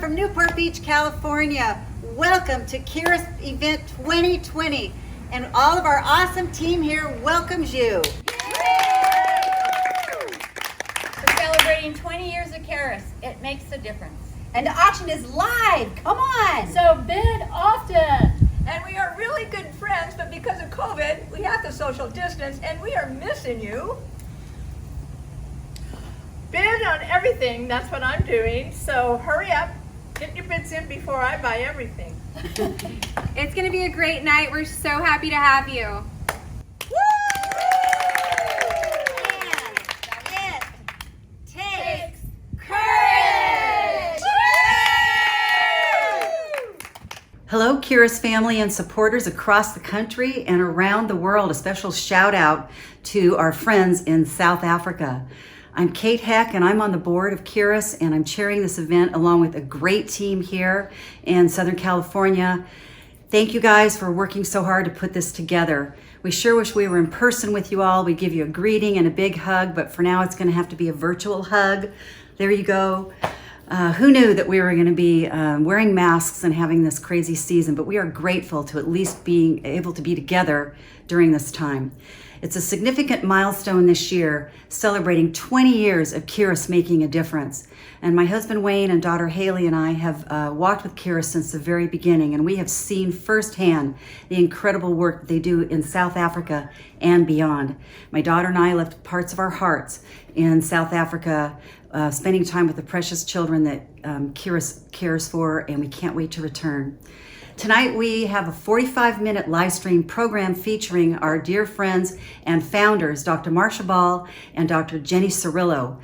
from Newport Beach, California. Welcome to Kerus Event 2020. And all of our awesome team here welcomes you. We're celebrating 20 years of Kerus. It makes a difference. And the auction is live. Come on. So bid often. And we are really good friends, but because of COVID, we have to social distance, and we are missing you. Bid on everything, that's what I'm doing, so hurry up, get your bids in before I buy everything. It's going to be a great night. We're so happy to have you. And it takes courage! Hello, Kerus family and supporters across the country and around the world. A special shout out to our friends in South Africa. I'm Kate Heck, and I'm on the board of Kerus, and I'm chairing this event along with a great team here in Southern California. Thank you guys for working so hard to put this together. We sure wish we were in person with you all. We'd give you a greeting and a big hug, but for now it's going to have to be a virtual hug. There you go. Who knew that we were going to be wearing masks and having this crazy season, but we are grateful to at least being able to be together during this time. It's a significant milestone this year, celebrating 20 years of Kerus making a difference. And my husband Wayne and daughter Haley and I have walked with Kerus since the very beginning, and we have seen firsthand the incredible work they do in South Africa and beyond. My daughter and I left parts of our hearts in South Africa, spending time with the precious children that Kerus cares for, and we can't wait to return. Tonight we have a 45-minute live stream program featuring our dear friends and founders, Dr. Marcia Ball and Dr. Jennie Cerullo.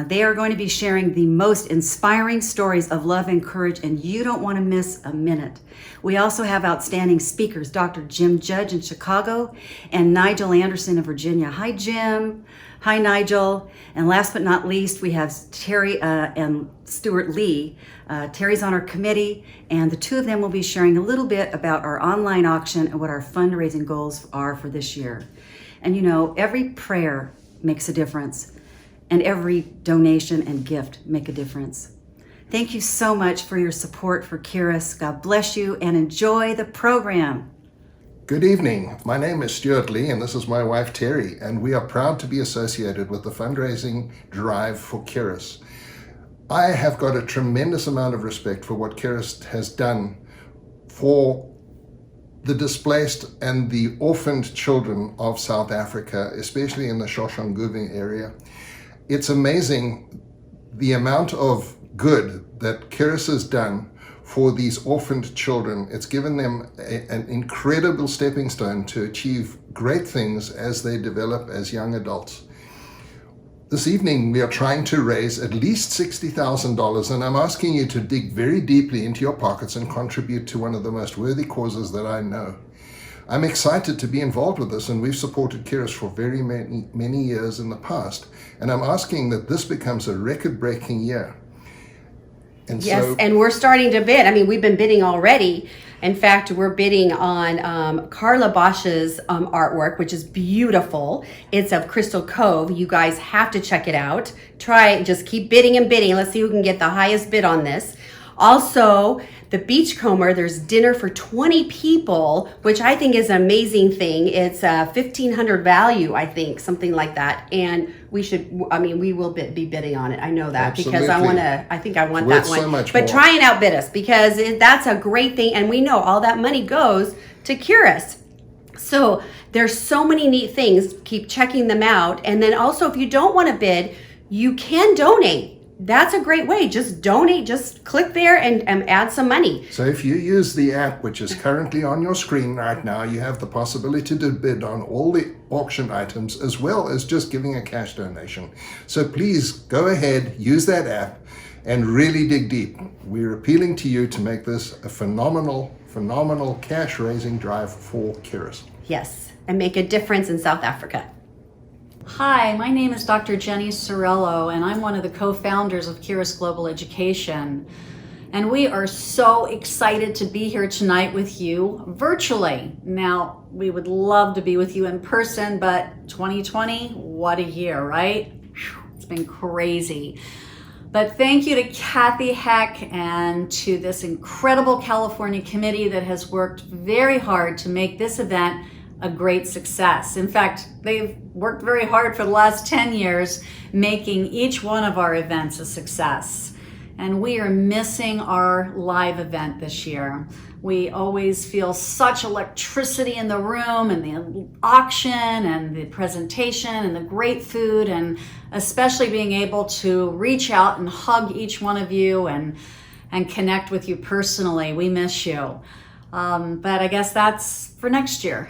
They are going to be sharing the most inspiring stories of love and courage, and you don't want to miss a minute. We also have outstanding speakers, Dr. Jim Judge in Chicago and Nigel Anderson in Virginia. Hi, Jim. Hi, Nigel. And last but not least, we have Terry and Stuart Lee. Terry's on our committee, and the two of them will be sharing a little bit about our online auction and what our fundraising goals are for this year. And you know, every prayer makes a difference, and every donation and gift make a difference. Thank you so much for your support for Kerus. God bless you, and enjoy the program. Good evening. My name is Stuart Lee, and this is my wife Terry, and we are proud to be associated with the fundraising drive for Kerus. I have got a tremendous amount of respect for what Kerus has done for the displaced and the orphaned children of South Africa, especially in the Shoshanguve area. It's amazing the amount of good that Kerus has done for these orphaned children. It's given them an incredible stepping stone to achieve great things as they develop as young adults. This evening, we are trying to raise at least $60,000, and I'm asking you to dig very deeply into your pockets and contribute to one of the most worthy causes that I know. I'm excited to be involved with this, and we've supported Kerus for very many years in the past, and I'm asking that this becomes a record-breaking year. And yes, and we're starting to bid. I mean, we've been bidding already. In fact, we're bidding on Carla Bosch's artwork, which is beautiful. It's of Crystal Cove. You guys have to check it out. Just keep bidding and bidding. Let's see who can get the highest bid on this. Also, the Beachcomber, there's dinner for 20 people, which I think is an amazing thing. It's $1,500 value, I think, something like that. And we will be bidding on it. I know that. Absolutely. Because I think I want that one. So much but more. try and outbid us, because that's a great thing. And we know all that money goes to Kerus. So there's so many neat things. Keep checking them out. And then also, if you don't want to bid, you can donate. That's a great way. Just donate. Just click there and add some money. So if you use the app, which is currently on your screen right now, you have the possibility to bid on all the auction items as well as just giving a cash donation. So please go ahead, use that app, and really dig deep. We're appealing to you to make this a phenomenal cash-raising drive for Kerus. Yes, and make a difference in South Africa. Hi, my name is Dr. Jennie Cerullo, and I'm one of the co-founders of Kerus Global Education. And we are so excited to be here tonight with you virtually. Now, we would love to be with you in person, but 2020, what a year, right? It's been crazy. But thank you to Kathy Heck and to this incredible California committee that has worked very hard to make this event a great success. In fact, they've worked very hard for the last 10 years making each one of our events a success. And we are missing our live event this year. We always feel such electricity in the room, and the auction and the presentation and the great food, and especially being able to reach out and hug each one of you and connect with you personally. We miss you. But I guess that's for next year,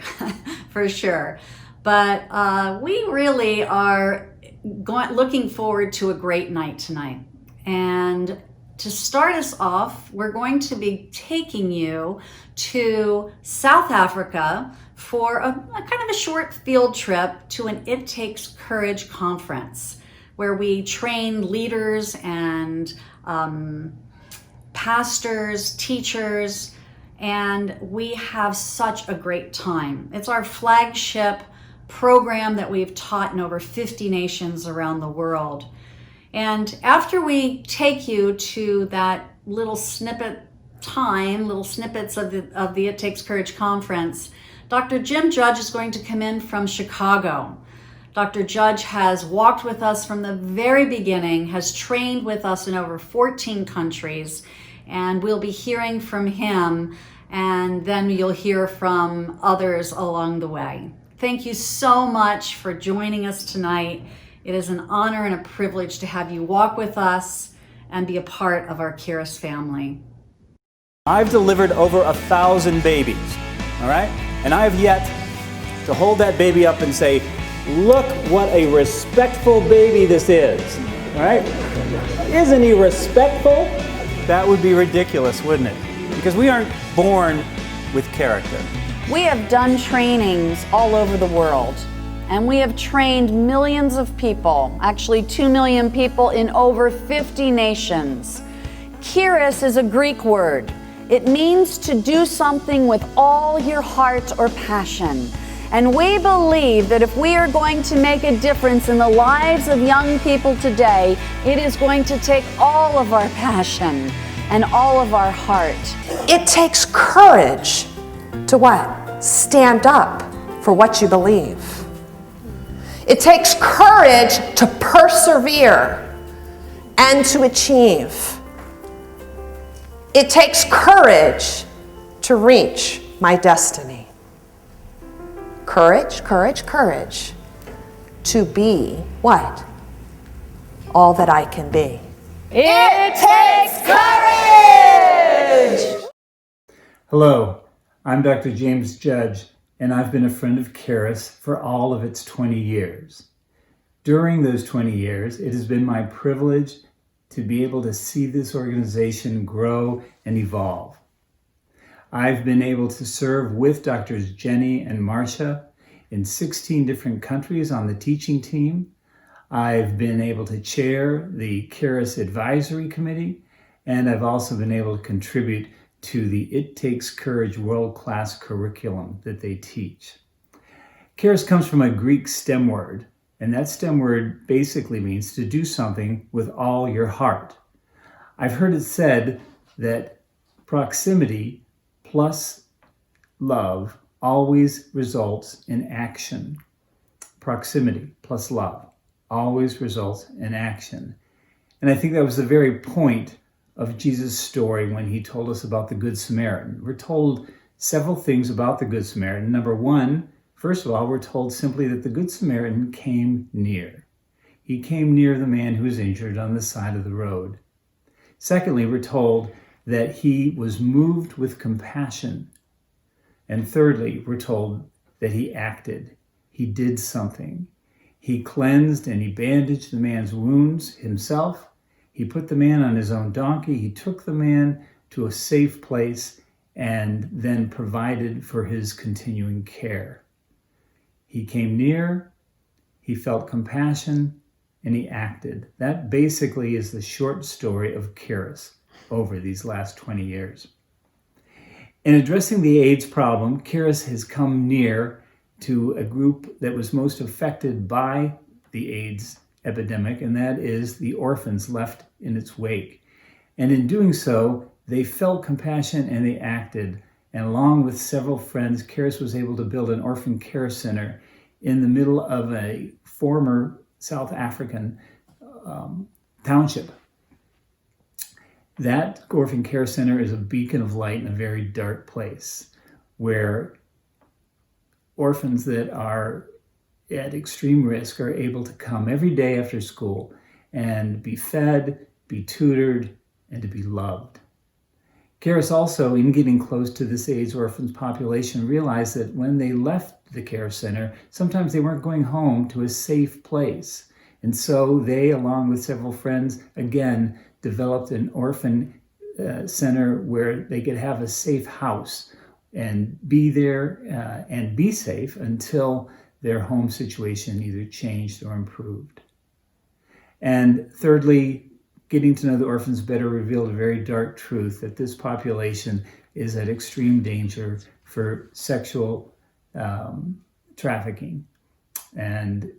for sure. But we really are looking forward to a great night tonight. And to start us off, we're going to be taking you to South Africa for a kind of a short field trip to an It Takes Courage conference, where we train leaders and pastors, teachers, and we have such a great time. It's our flagship program that we've taught in over 50 nations around the world. And after we take you to that little snippets of the It Takes Courage conference, Dr. Jim Judge is going to come in from Chicago. Dr. Judge has walked with us from the very beginning, has trained with us in over 14 countries, and we'll be hearing from him, and then you'll hear from others along the way. Thank you so much for joining us tonight. It is an honor and a privilege to have you walk with us and be a part of our Kerus family. I've delivered over 1,000 babies, all right? And I have yet to hold that baby up and say, look what a respectful baby this is, all right? Isn't he respectful? That would be ridiculous, wouldn't it? Because we aren't born with character. We have done trainings all over the world, and we have trained millions of people, actually 2 million people in over 50 nations. Kerus is a Greek word. It means to do something with all your heart or passion. And we believe that if we are going to make a difference in the lives of young people today, it is going to take all of our passion and all of our heart. It takes courage to what? Stand up for what you believe. It takes courage to persevere and to achieve. It takes courage to reach my destiny. Courage, courage, courage to be what? All that I can be. It takes courage! Hello, I'm Dr. James Judge, and I've been a friend of Kerus for all of its 20 years. During those 20 years, it has been my privilege to be able to see this organization grow and evolve. I've been able to serve with Drs. Jennie and Marcia in 16 different countries on the teaching team. I've been able to chair the Kerus Advisory Committee, and I've also been able to contribute to the It Takes Courage world-class curriculum that they teach. Kerus comes from a Greek stem word, and that stem word basically means to do something with all your heart. I've heard it said that proximity plus love always results in action. Proximity plus love always results in action. And I think that was the very point of Jesus' story when he told us about the Good Samaritan. We're told several things about the Good Samaritan. Number one, first of all, we're told simply that the Good Samaritan came near. He came near the man who was injured on the side of the road. Secondly, we're told that he was moved with compassion. And thirdly, we're told that he acted. He did something. He cleansed and he bandaged the man's wounds himself. He put the man on his own donkey. He took the man to a safe place and then provided for his continuing care. He came near, he felt compassion, and he acted. That basically is the short story of Kerus over these last 20 years. In addressing the AIDS problem, Kerus has come near to a group that was most affected by the AIDS epidemic, and that is the orphans left in its wake. And in doing so, they felt compassion and they acted. And along with several friends, Kerus was able to build an orphan care center in the middle of a former South African township. That orphan care center is a beacon of light in a very dark place where orphans that are at extreme risk are able to come every day after school and be fed, be tutored, and to be loved. Kerus also, in getting close to this AIDS orphans population, realized that when they left the care center, sometimes they weren't going home to a safe place. And so they, along with several friends, again, developed an orphan center where they could have a safe house and be there and be safe until their home situation either changed or improved. And thirdly, getting to know the orphans better revealed a very dark truth that this population is at extreme danger for sexual trafficking. And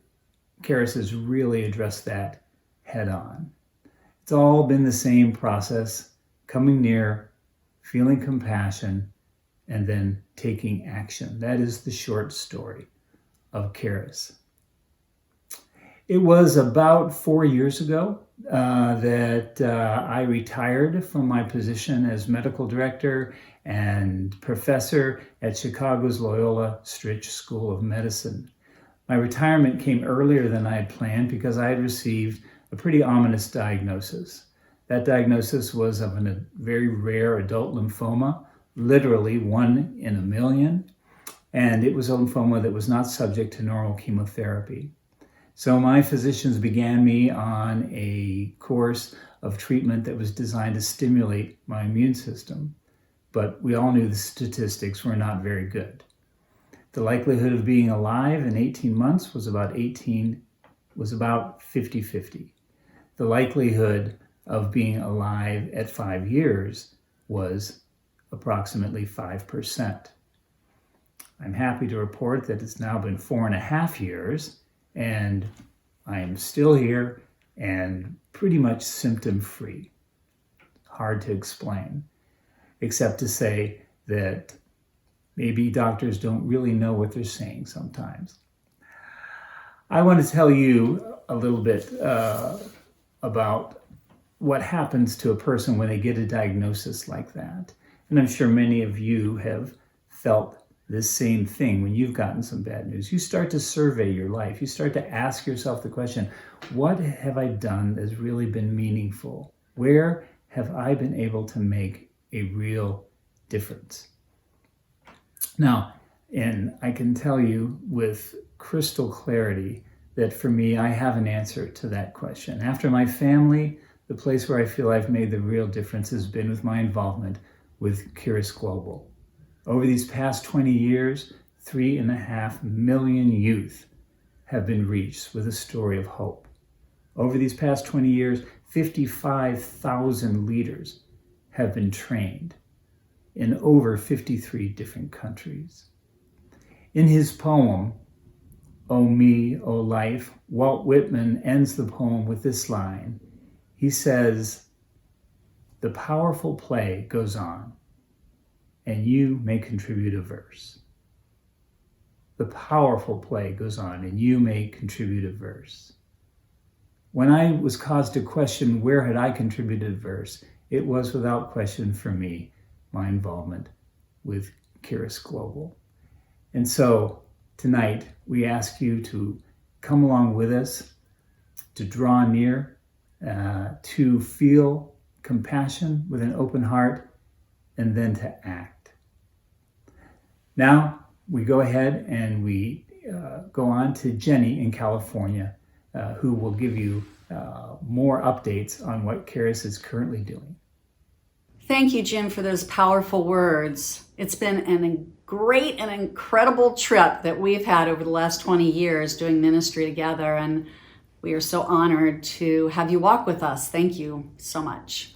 Kerus has really addressed that head on. It's all been the same process, coming near, feeling compassion, and then taking action. That is the short story of Kerus. It was about 4 years ago that I retired from my position as medical director and professor at Chicago's Loyola Stritch School of Medicine. My retirement came earlier than I had planned because I had received a pretty ominous diagnosis. That diagnosis was of a very rare adult lymphoma, literally 1 in a million, and it was a lymphoma that was not subject to normal chemotherapy. So my physicians began me on a course of treatment that was designed to stimulate my immune system, but we all knew the statistics were not very good. The likelihood of being alive in 18 months was about 50-50. The likelihood of being alive at 5 years was approximately 5%. I'm happy to report that it's now been 4.5 years and I am still here and pretty much symptom-free. Hard to explain, except to say that maybe doctors don't really know what they're saying sometimes. I want to tell you a little bit about what happens to a person when they get a diagnosis like that. And I'm sure many of you have felt this same thing when you've gotten some bad news. You start to survey your life. You start to ask yourself the question, what have I done that's really been meaningful? Where have I been able to make a real difference? Now, and I can tell you with crystal clarity that for me, I have an answer to that question. After my family, the place where I feel I've made the real difference has been with my involvement with Kerus Global. Over these past 20 years, 3.5 million youth have been reached with a story of hope. Over these past 20 years, 55,000 leaders have been trained in over 53 different countries. In his poem, O Me, O Life, Walt Whitman ends the poem with this line. He says, "The powerful play goes on, and you may contribute a verse." The powerful play goes on, and you may contribute a verse. When I was caused to question where had I contributed a verse, it was without question for me, my involvement with Kerus Global. And so tonight, we ask you to come along with us, to draw near, to feel compassion with an open heart, and then to act. Now, we go ahead and we go on to Jennie in California, who will give you more updates on what Kerus is currently doing. Thank you, Jim, for those powerful words. It's been a great and incredible trip that we've had over the last 20 years doing ministry together, and we are so honored to have you walk with us. Thank you so much.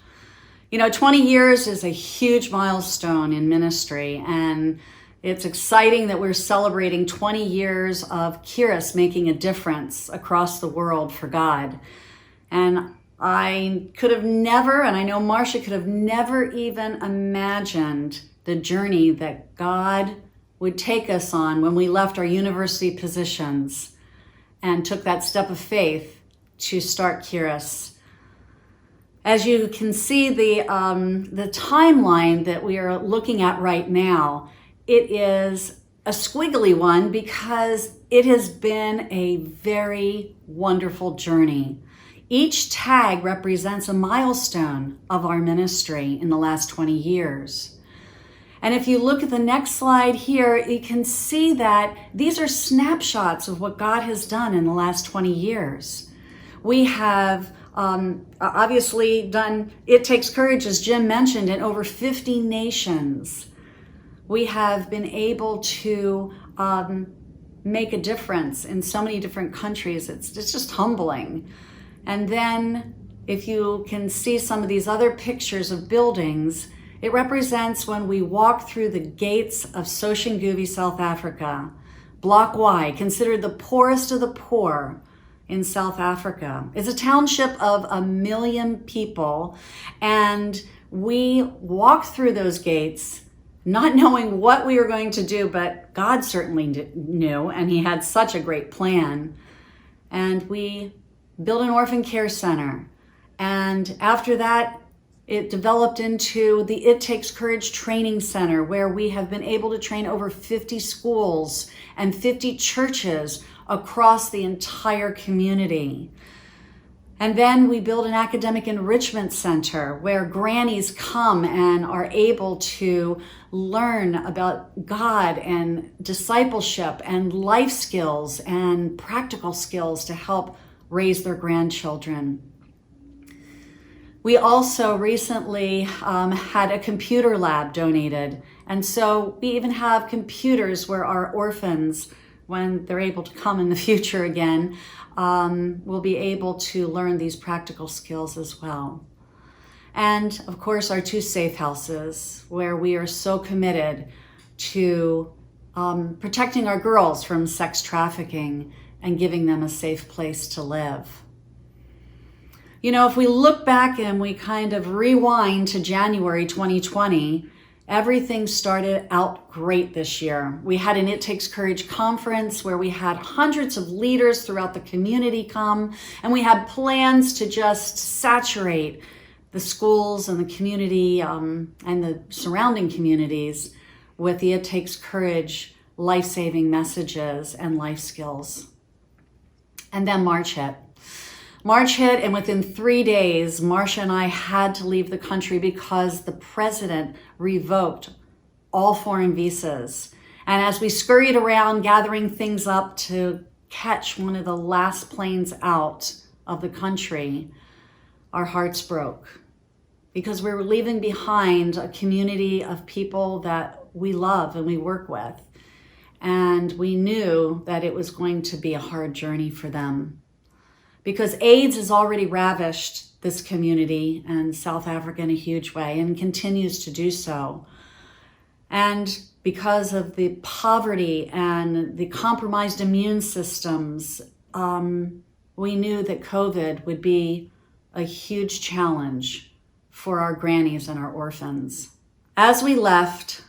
You know, 20 years is a huge milestone in ministry, and it's exciting that we're celebrating 20 years of Kerus making a difference across the world for God. And I could have never, and I know Marcia could have never even imagined the journey that God would take us on when we left our university positions and took that step of faith to start Kerus. As you can see, the timeline that we are looking at right now, it is a squiggly one because it has been a very wonderful journey. Each tag represents a milestone of our ministry in the last 20 years. And if you look at the next slide here, you can see that these are snapshots of what God has done in the last 20 years. We have obviously done It Takes Courage, as Jim mentioned, in over 50 nations. We have been able to make a difference in so many different countries. It's just humbling. And then if you can see some of these other pictures of buildings, it represents when we walk through the gates of Soshanguve, South Africa. Block Y, considered the poorest of the poor in South Africa. It's a township of 1 million people, and we walked through those gates not knowing what we were going to do, but God certainly knew, and he had such a great plan. And we built an orphan care center. And after that, it developed into the It Takes Courage Training Center, where we have been able to train over 50 schools and 50 churches across the entire community. And then we build an academic enrichment center where grannies come and are able to learn about God and discipleship and life skills and practical skills to help raise their grandchildren. We also recently had a computer lab donated. And so we even have computers where our orphans, when they're able to come in the future again, will be able to learn these practical skills as well. And of course, our 2 safe houses, where we are so committed to protecting our girls from sex trafficking and giving them a safe place to live. You know, if we look back and we kind of rewind to January 2020, everything started out great this year. We had an It Takes Courage conference where we had hundreds of leaders throughout the community come, and we had plans to just saturate the schools and the community and the surrounding communities with the It Takes Courage life-saving messages and life skills. And then March hit. And within 3 days, Marcia and I had to leave the country because the president revoked all foreign visas. And as we scurried around gathering things up to catch one of the last planes out of the country, our hearts broke because we were leaving behind a community of people that we love and we work with. And we knew that it was going to be a hard journey for them, because AIDS has already ravished this community and South Africa in a huge way and continues to do so. And because of the poverty and the compromised immune systems, we knew that COVID would be a huge challenge for our grannies and our orphans. As we left,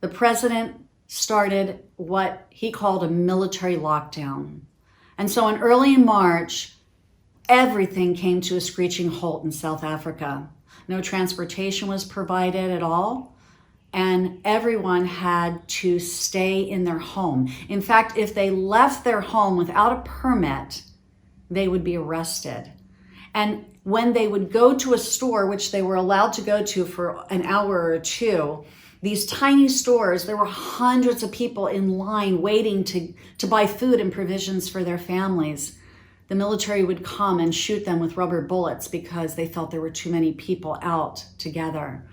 the president started what he called a military lockdown. And so in early March, everything came to a screeching halt in South Africa. No transportation was provided at all, and everyone had to stay in their home. In fact, if they left their home without a permit, they would be arrested. And when they would go to a store, which they were allowed to go to for an hour or two, these tiny stores, there were hundreds of people in line waiting to buy food and provisions for their families. The military would come and shoot them with rubber bullets because they felt there were too many people out together.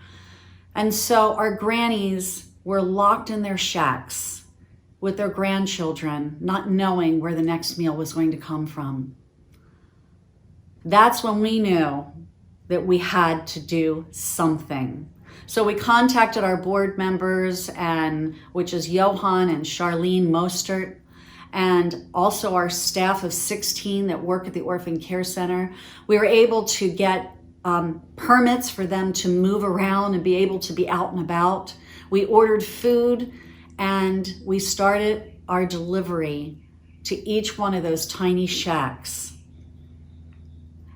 And so our grannies were locked in their shacks with their grandchildren, not knowing where the next meal was going to come from. That's when we knew that we had to do something. So we contacted our board members, which is Johan and Charlene Mostert, and also our staff of 16 that work at the Orphan Care Center. We were able to get permits for them to move around and be able to be out and about. We ordered food and we started our delivery to each one of those tiny shacks.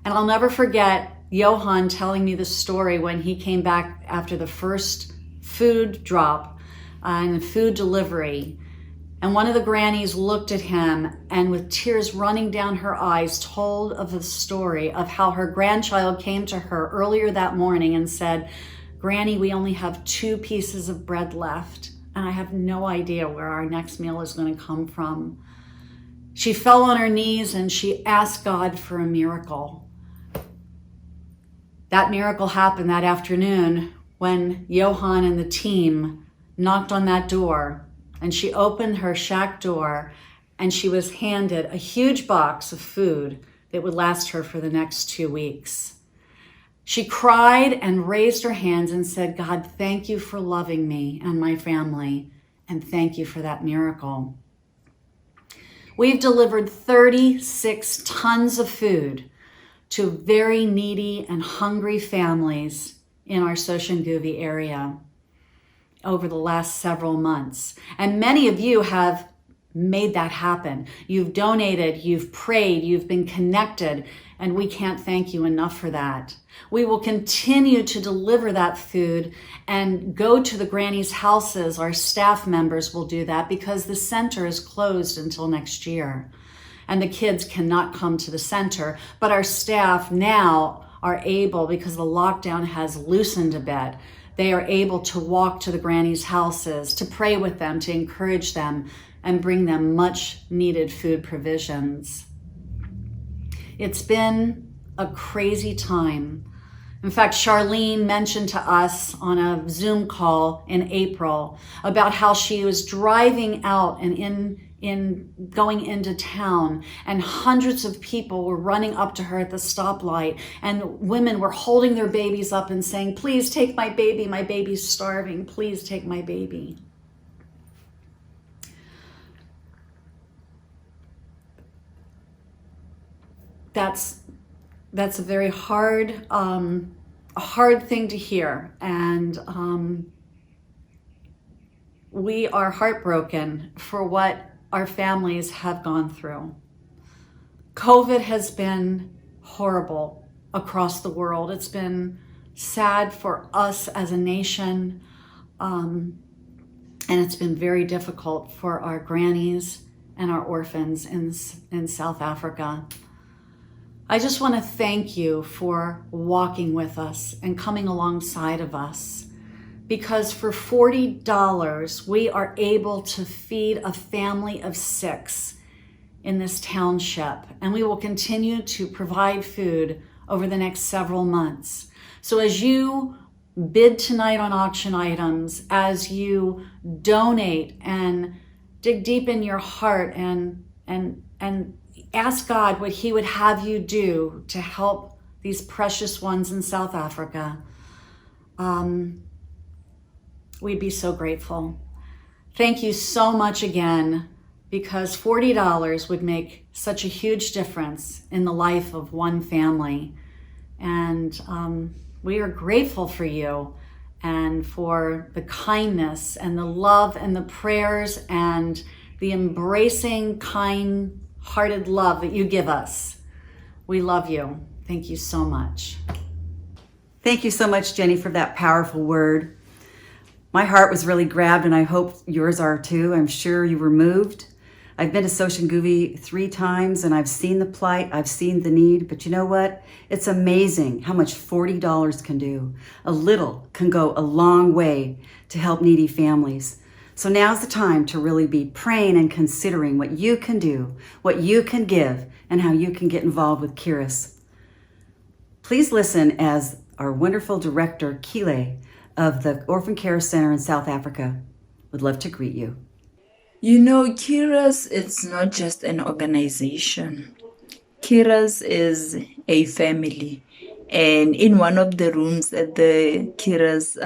And I'll never forget Johan telling me the story when he came back after the first food drop and food delivery. And one of the grannies looked at him and with tears running down her eyes told of the story of how her grandchild came to her earlier that morning and said, "Granny, we only have 2 pieces of bread left and I have no idea where our next meal is going to come from." She fell on her knees and she asked God for a miracle. That miracle happened that afternoon when Johan and the team knocked on that door, and she opened her shack door and she was handed a huge box of food that would last her for the next 2 weeks. She cried and raised her hands and said, "God, thank you for loving me and my family, and thank you for that miracle." We've delivered 36 tons of food to very needy and hungry families in our Soshanguve area over the last several months. And many of you have made that happen. You've donated, you've prayed, you've been connected, and we can't thank you enough for that. We will continue to deliver that food and go to the grannies' houses. Our staff members will do that because the center is closed until next year. And the kids cannot come to the center, but our staff now are able, because the lockdown has loosened a bit, they are able to walk to the grannies' houses, to pray with them, to encourage them, and bring them much needed food provisions. It's been a crazy time. In fact, Charlene mentioned to us on a Zoom call in April about how she was driving out and going into town, and hundreds of people were running up to her at the stoplight, and women were holding their babies up and saying, "Please take my baby's starving, please take my baby." That's a very hard thing to hear, and we are heartbroken for what our families have gone through. COVID has been horrible across the world. It's been sad for us as a nation, and it's been very difficult for our grannies and our orphans in South Africa. I just want to thank you for walking with us and coming alongside of us, because for $40, we are able to feed a family of 6 in this township, and we will continue to provide food over the next several months. So as you bid tonight on auction items, as you donate and dig deep in your heart and ask God what He would have you do to help these precious ones in South Africa, we'd be so grateful. Thank you so much again, because $40 would make such a huge difference in the life of one family. And we are grateful for you and for the kindness and the love and the prayers and the embracing, kind-hearted love that you give us. We love you. Thank you so much. Thank you so much, Jennie, for that powerful word. My heart was really grabbed, and I hope yours are too. I'm sure you were moved. I've been to Soshanguve 3 times, and I've seen the plight, I've seen the need, but you know what? It's amazing how much $40 can do. A little can go a long way to help needy families. So now's the time to really be praying and considering what you can do, what you can give, and how you can get involved with Kerus. Please listen as our wonderful director, Kile, of the Orphan Care Center in South Africa would love to greet you. You know, Kerus, it's not just an organization. Kerus is a family. And in one of the rooms at the Kerus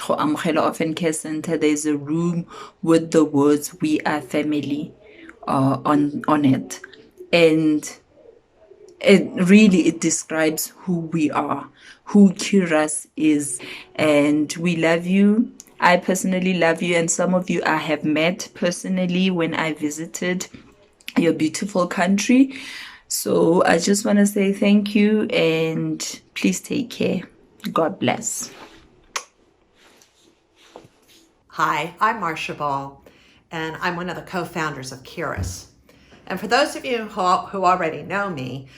Orphan Care Center, there's a room with the words, "We are family." on it, and it describes who we are, who Kerus is, and we love you. I personally love you, and some of you I have met personally when I visited your beautiful country. So I just want to say thank you, and please take care. God bless. Hi, I'm Marcia Ball, and I'm one of the co-founders of Kerus. And for those of you who already know me,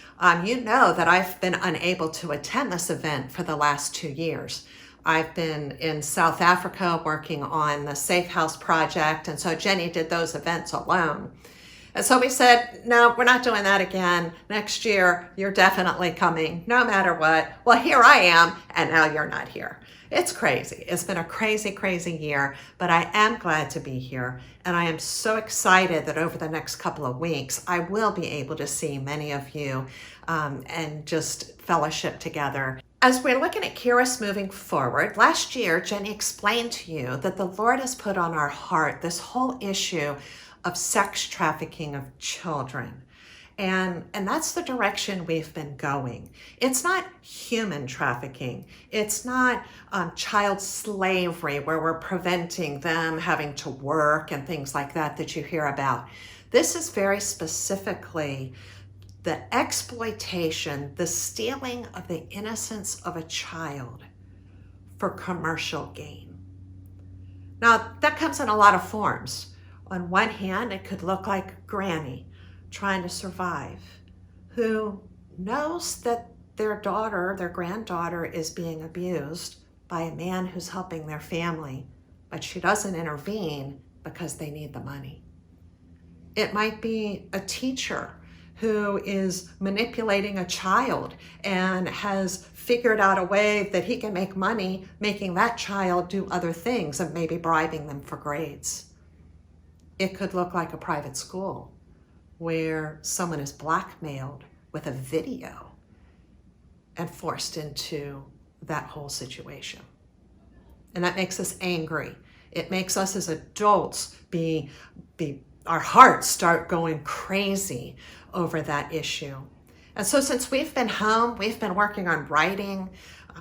you know that I've been unable to attend this event for the last 2 years. I've been in South Africa working on the Safe House project, and so Jennie did those events alone. And so we said, no, we're not doing that again. Next year, you're definitely coming, no matter what. Well, here I am, and now you're not here. It's crazy. It's been a crazy, crazy year, but I am glad to be here. And I am so excited that over the next couple of weeks, I will be able to see many of you and just fellowship together. As we're looking at Kerus moving forward, last year, Jennie explained to you that the Lord has put on our heart this whole issue of sex trafficking of children. And that's the direction we've been going. It's not human trafficking. It's not child slavery where we're preventing them having to work and things like that you hear about. This is very specifically the exploitation, the stealing of the innocence of a child for commercial gain. Now, that comes in a lot of forms. On one hand, it could look like Granny trying to survive, who knows that their granddaughter is being abused by a man who's helping their family, but she doesn't intervene because they need the money. It might be a teacher who is manipulating a child and has figured out a way that he can make money making that child do other things and maybe bribing them for grades. It could look like a private school where someone is blackmailed with a video and forced into that whole situation. And that makes us angry. It makes us as adults our hearts start going crazy over that issue. And so since we've been home, we've been working on writing,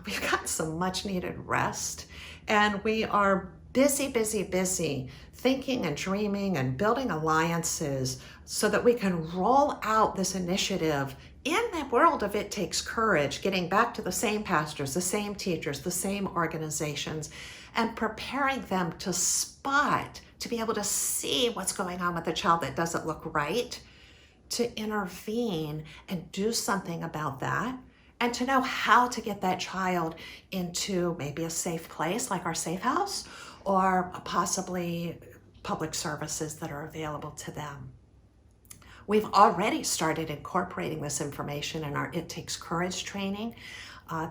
we've gotten some much needed rest, and we are busy thinking and dreaming and building alliances so that we can roll out this initiative in the world of It Takes Courage, getting back to the same pastors, the same teachers, the same organizations, and preparing them to spot, to be able to see what's going on with a child that doesn't look right, to intervene and do something about that, and to know how to get that child into maybe a safe place like our Safe House, or possibly public services that are available to them. We've already started incorporating this information in our It Takes Courage training.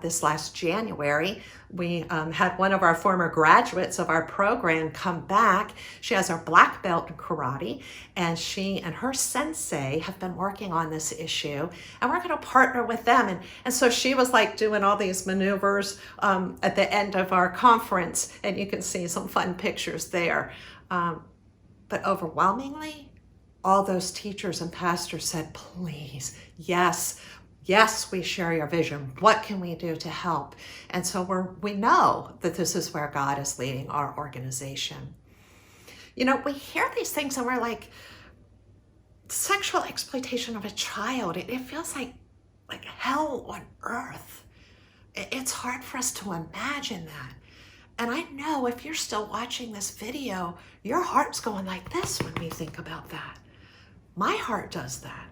This last January, we had one of our former graduates of our program come back. She has her black belt in karate, and she and her sensei have been working on this issue, and we're going to partner with them. And so she was like doing all these maneuvers at the end of our conference, and you can see some fun pictures there. But overwhelmingly, all those teachers and pastors said, please, yes, we share your vision. What can we do to help? And so we know that this is where God is leading our organization. You know, we hear these things and we're like, sexual exploitation of a child, it feels like hell on earth. It's hard for us to imagine that. And I know if you're still watching this video, your heart's going like this when we think about that. My heart does that.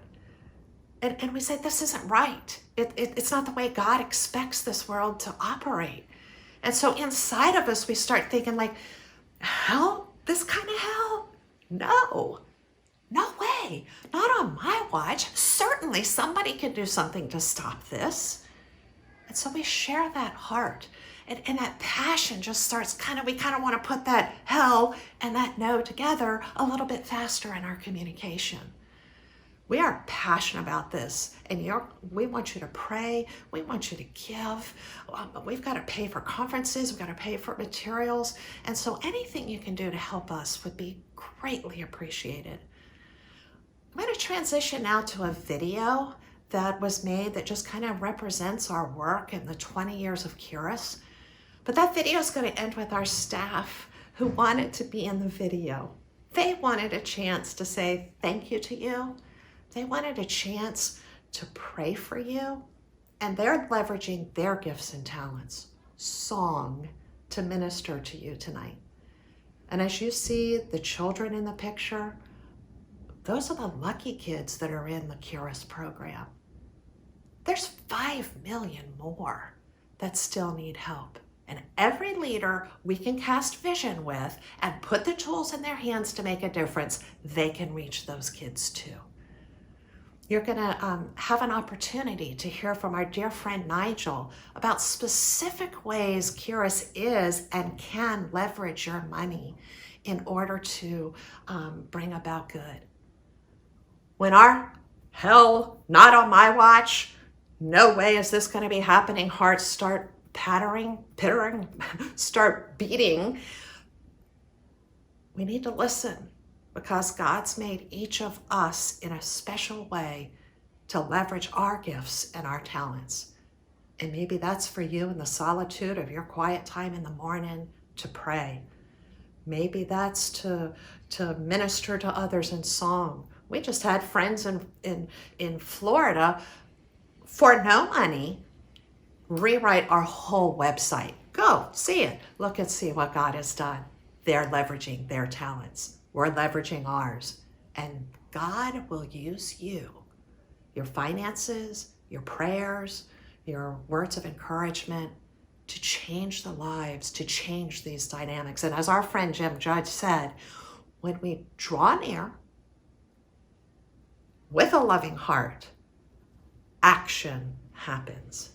And we say, this isn't right. It's not the way God expects this world to operate. And so inside of us, we start thinking like, hell? This kind of hell? No way. Not on my watch. Certainly somebody can do something to stop this. And so we share that heart. And that passion just starts we kind of want to put that hell and that no together a little bit faster in our communication. We are passionate about this, and we want you to pray. We want you to give. We've got to pay for conferences. We've got to pay for materials. And so anything you can do to help us would be greatly appreciated. I'm going to transition now to a video that was made that just kind of represents our work in the 20 years of Kerus. But that video is going to end with our staff who wanted to be in the video. They wanted a chance to say thank you to you. They wanted a chance to pray for you. And they're leveraging their gifts and talents, song, to minister to you tonight. And as you see the children in the picture, those are the lucky kids that are in the Kerus program. There's 5 million more that still need help. And every leader we can cast vision with and put the tools in their hands to make a difference, they can reach those kids too. You're gonna have an opportunity to hear from our dear friend Nigel about specific ways Kerus is and can leverage your money in order to bring about good. When our hell, not on my watch, no way is this gonna be happening, hearts start pittering, start beating, we need to listen, because God's made each of us in a special way to leverage our gifts and our talents. And maybe that's for you in the solitude of your quiet time in the morning to pray. Maybe that's to minister to others in song. We just had friends in Florida for no money rewrite our whole website. Go see it. Look and see what God has done. They're leveraging their talents. We're leveraging ours. And God will use you, your finances, your prayers, your words of encouragement to change the lives, to change these dynamics. And as our friend Jim Judge said, when we draw near with a loving heart, action happens.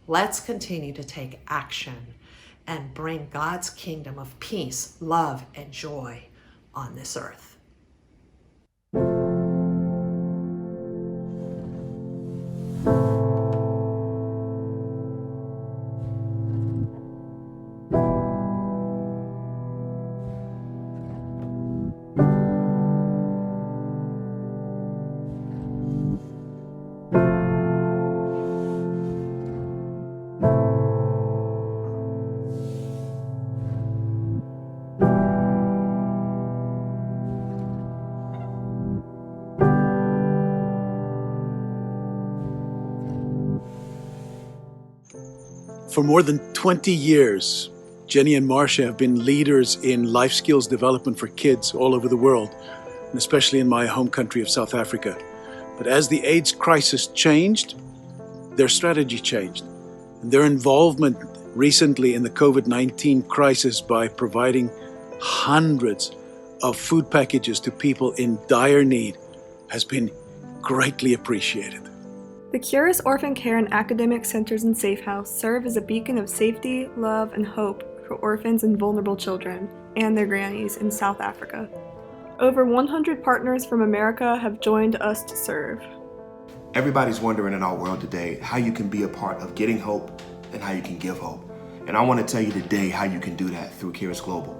Let's continue to take action and bring God's kingdom of peace, love, and joy on this earth. For more than 20 years, Jennie and Marcia have been leaders in life skills development for kids all over the world, and especially in my home country of South Africa. But as the AIDS crisis changed, their strategy changed. And their involvement recently in the COVID-19 crisis by providing hundreds of food packages to people in dire need has been greatly appreciated. The Kerus Orphan Care and Academic Centers and Safe House serve as a beacon of safety, love, and hope for orphans and vulnerable children and their grannies in South Africa. Over 100 partners from America have joined us to serve. Everybody's wondering in our world today how you can be a part of getting hope and how you can give hope. And I want to tell you today how you can do that through Kerus Global.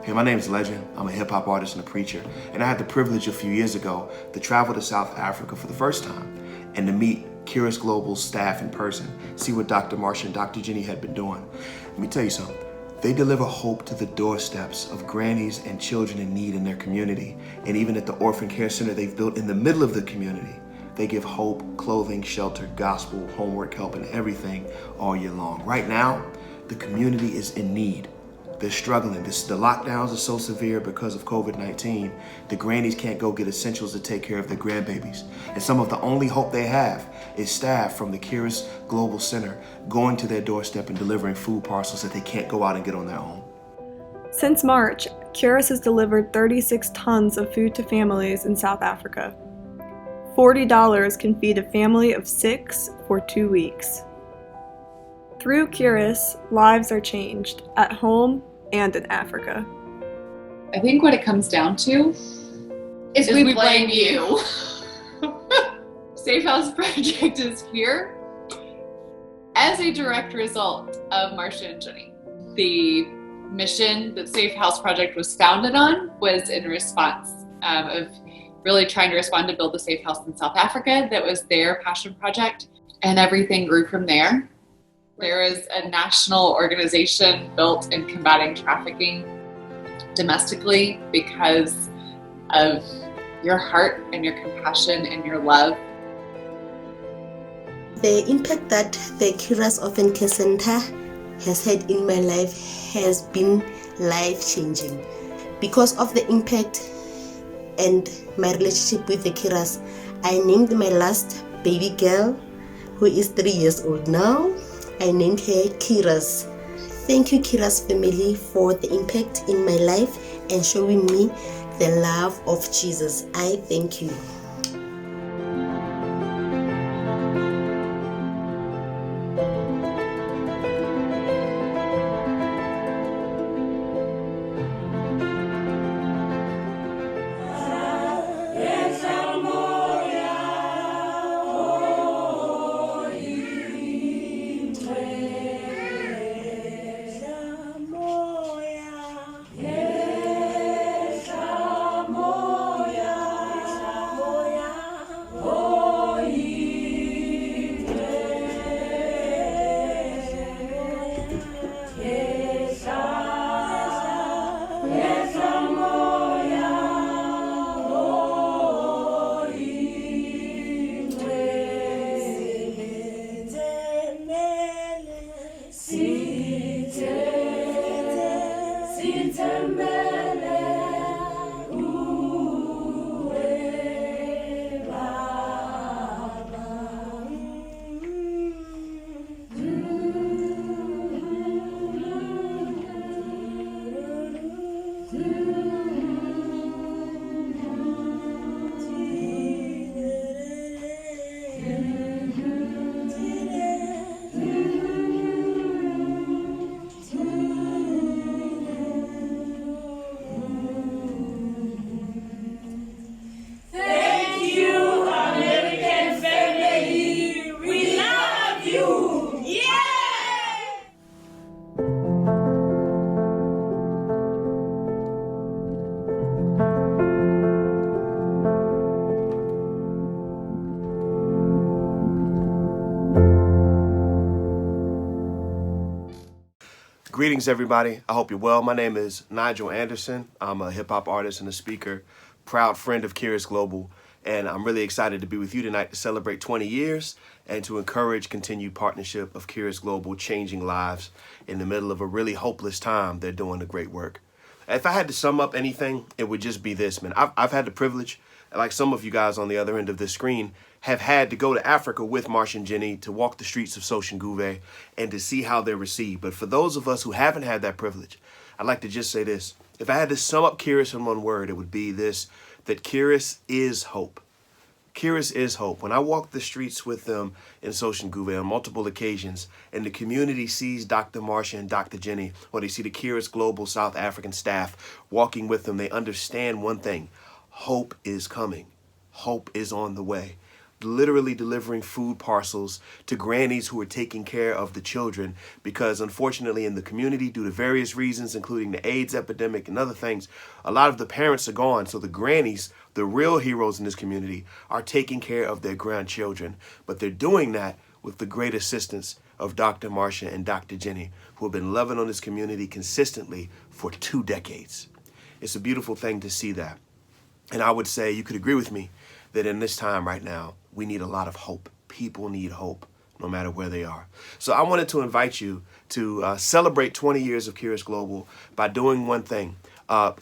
Hey, my name is Legend. I'm a hip hop artist and a preacher. And I had the privilege a few years ago to travel to South Africa for the first time and to meet Kerus Global's staff in person, see what Dr. Marcia and Dr. Jennie had been doing. Let me tell you something. They deliver hope to the doorsteps of grannies and children in need in their community. And even at the orphan care center they've built in the middle of the community, they give hope, clothing, shelter, gospel, homework help, and everything all year long. Right now, the community is in need. They're struggling. The lockdowns are so severe because of COVID-19. The grannies can't go get essentials to take care of their grandbabies. And some of the only hope they have is staff from the Kerus Global Center going to their doorstep and delivering food parcels that they can't go out and get on their own. Since March, Kerus has delivered 36 tons of food to families in South Africa. $40 can feed a family of 6 for 2 weeks. Through Kerus, lives are changed at home and in Africa. I think what it comes down to is we blame you. Safe House Project is here as a direct result of Marcia and Jennie. The mission that Safe House Project was founded on was in response of really trying to respond to build a safe house in South Africa. That was their passion project, and everything grew from there. There is a national organization built in combating trafficking domestically because of your heart and your compassion and your love. The impact that the Kerus Orphan Care Center has had in my life has been life-changing. Because of the impact and my relationship with the Kerus, I named my last baby girl, who is 3 years old now. I named her Kerus. Thank you, Kerus family, for the impact in my life and showing me the love of Jesus. I thank you. Greetings, everybody. I hope you're well. My name is Nigel Anderson. I'm a hip-hop artist and a speaker, proud friend of Kerus Global, and I'm really excited to be with you tonight to celebrate 20 years and to encourage continued partnership of Kerus Global changing lives in the middle of a really hopeless time. They're doing a great work. If I had to sum up anything, it would just be this, man. I've had the privilege, like some of you guys on the other end of this screen, have had to go to Africa with Marcia and Jennie to walk the streets of Soshanguve and to see how they're received. But for those of us who haven't had that privilege, I'd like to just say this. If I had to sum up Kerus in one word, it would be this, that Kerus is hope. Kerus is hope. When I walk the streets with them in Soshanguve on multiple occasions, and the community sees Dr. Marcia and Dr. Jennie, or they see the Kerus Global South African staff walking with them, they understand one thing. Hope is coming. Hope is on the way. Literally delivering food parcels to grannies who are taking care of the children, because unfortunately in the community, due to various reasons, including the AIDS epidemic and other things, a lot of the parents are gone. So the grannies, the real heroes in this community, are taking care of their grandchildren. But they're doing that with the great assistance of Dr. Marcia and Dr. Jennie, who have been loving on this community consistently for 2 decades. It's a beautiful thing to see that. And I would say you could agree with me that in this time right now, we need a lot of hope. People need hope, no matter where they are. So I wanted to invite you to celebrate 20 years of Kerus Global by doing one thing.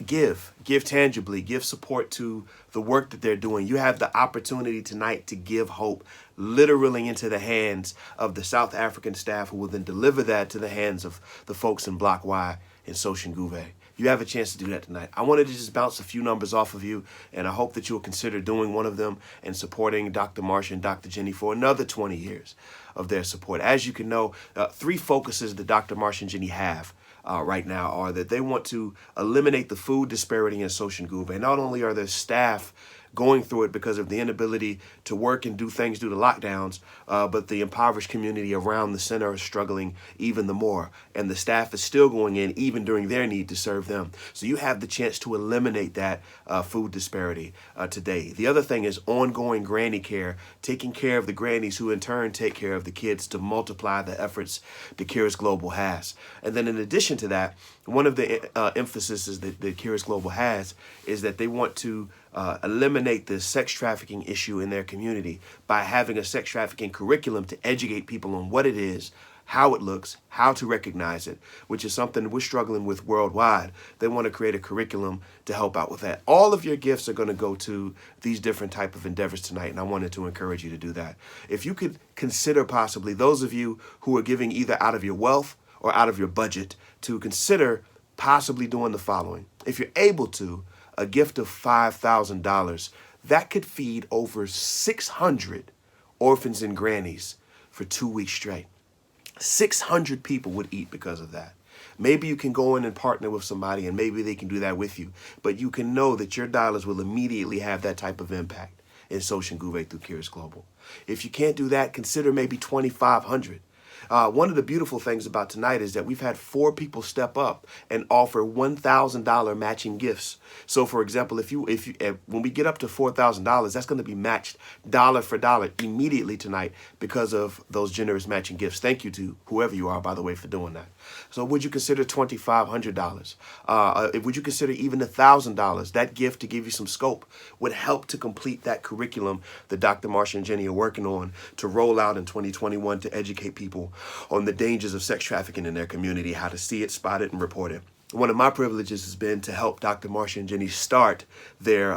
Give tangibly, give support to the work that they're doing. You have the opportunity tonight to give hope literally into the hands of the South African staff, who will then deliver that to the hands of the folks in Block Y in Soshanguve. You have a chance to do that tonight. I wanted to just bounce a few numbers off of you, and I hope that you'll consider doing one of them and supporting Dr. Marcia and Dr. Jennie for another 20 years of their support. As you can know, 3 focuses that Dr. Marcia and Jennie have right now are that they want to eliminate the food disparity in Soshanguve. Not only are their staff going through it because of the inability to work and do things due to lockdowns, but the impoverished community around the center are struggling even the more, and the staff is still going in even during their need to serve them. So you have the chance to eliminate that food disparity today. The other thing is ongoing granny care, taking care of the grannies who in turn take care of the kids to multiply the efforts that Kerus Global has. And then in addition to that, one of the emphases that Kerus Global has is that they want to eliminate the sex trafficking issue in their community by having a sex trafficking curriculum to educate people on what it is, how it looks, how to recognize it, which is something we're struggling with worldwide. They want to create a curriculum to help out with that. All of your gifts are going to go to these different type of endeavors tonight, and I wanted to encourage you to do that. If you could consider possibly, those of you who are giving either out of your wealth or out of your budget, to consider possibly doing the following. If you're able to, a gift of $5,000, that could feed over 600 orphans and grannies for 2 weeks straight. 600 people would eat because of that. Maybe you can go in and partner with somebody and maybe they can do that with you. But you can know that your dollars will immediately have that type of impact in Soshanguve through Kerus Global. If you can't do that, consider maybe 2,500. One of the beautiful things about tonight is that we've had 4 people step up and offer $1,000 matching gifts. So, for example, if when we get up to $4,000, that's going to be matched dollar for dollar immediately tonight because of those generous matching gifts. Thank you to whoever you are, by the way, for doing that. So, would you consider $2,500? Would you consider even $1,000? That gift to give you some scope would help to complete that curriculum that Dr. Marcia and Jennie are working on to roll out in 2021 to educate people on the dangers of sex trafficking in their community, how to see it, spot it, and report it. One of my privileges has been to help Dr. Marcia and Jennie start their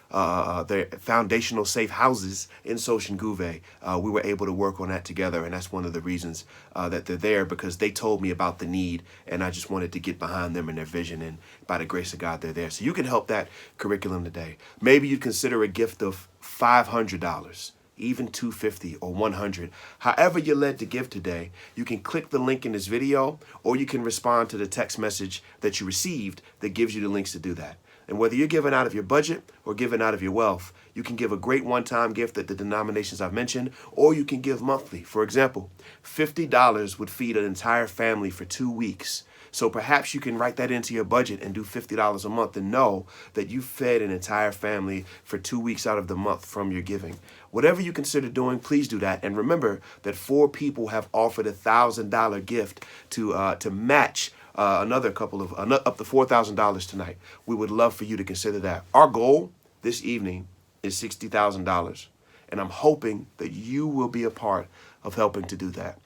foundational safe houses in Soshanguve. We were able to work on that together, and that's one of the reasons that they're there, because they told me about the need, and I just wanted to get behind them and their vision, and by the grace of God, they're there. So you can help that curriculum today. Maybe you'd consider a gift of $500. Even $250 or $100. However you're led to give today, you can click the link in this video, or you can respond to the text message that you received that gives you the links to do that. And whether you're giving out of your budget or giving out of your wealth, you can give a great one-time gift at the denominations I've mentioned, or you can give monthly. For example, $50 would feed an entire family for 2 weeks. So perhaps you can write that into your budget and do $50 a month and know that you fed an entire family for 2 weeks out of the month from your giving. Whatever you consider doing, please do that. And remember that 4 people have offered a $1,000 gift to match another couple of up to $4,000 tonight. We would love for you to consider that. Our goal this evening is $60,000, and I'm hoping that you will be a part of helping to do that.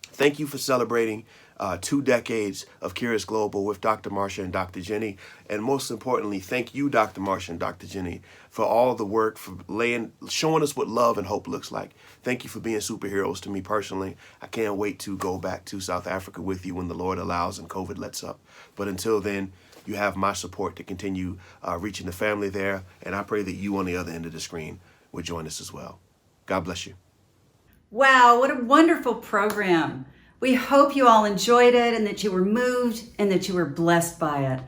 Thank you for celebrating 2 decades of Kerus Global with Dr. Marcia and Dr. Jennie. And most importantly, thank you, Dr. Marcia and Dr. Jennie, for all the work, for showing us what love and hope looks like. Thank you for being superheroes to me personally. I can't wait to go back to South Africa with you when the Lord allows and COVID lets up. But until then, you have my support to continue reaching the family there. And I pray that you on the other end of the screen will join us as well. God bless you. Wow, what a wonderful program. We hope you all enjoyed it and that you were moved and that you were blessed by it.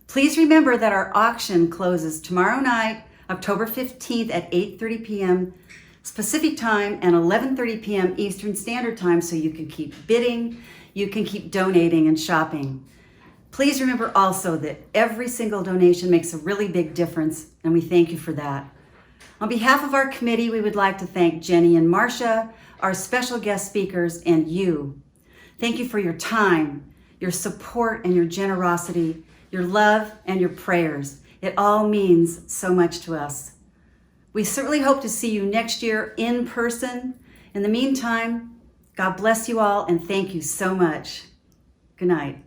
Please remember that our auction closes tomorrow night, October 15th at 8:30 p.m. Pacific time and 11:30 p.m. Eastern Standard Time, so you can keep bidding, you can keep donating and shopping. Please remember also that every single donation makes a really big difference, and we thank you for that. On behalf of our committee, we would like to thank Jennie and Marcia, our special guest speakers, and you. Thank you for your time, your support, and your generosity, your love, and your prayers. It all means so much to us. We certainly hope to see you next year in person. In the meantime, God bless you all, and thank you so much. Good night.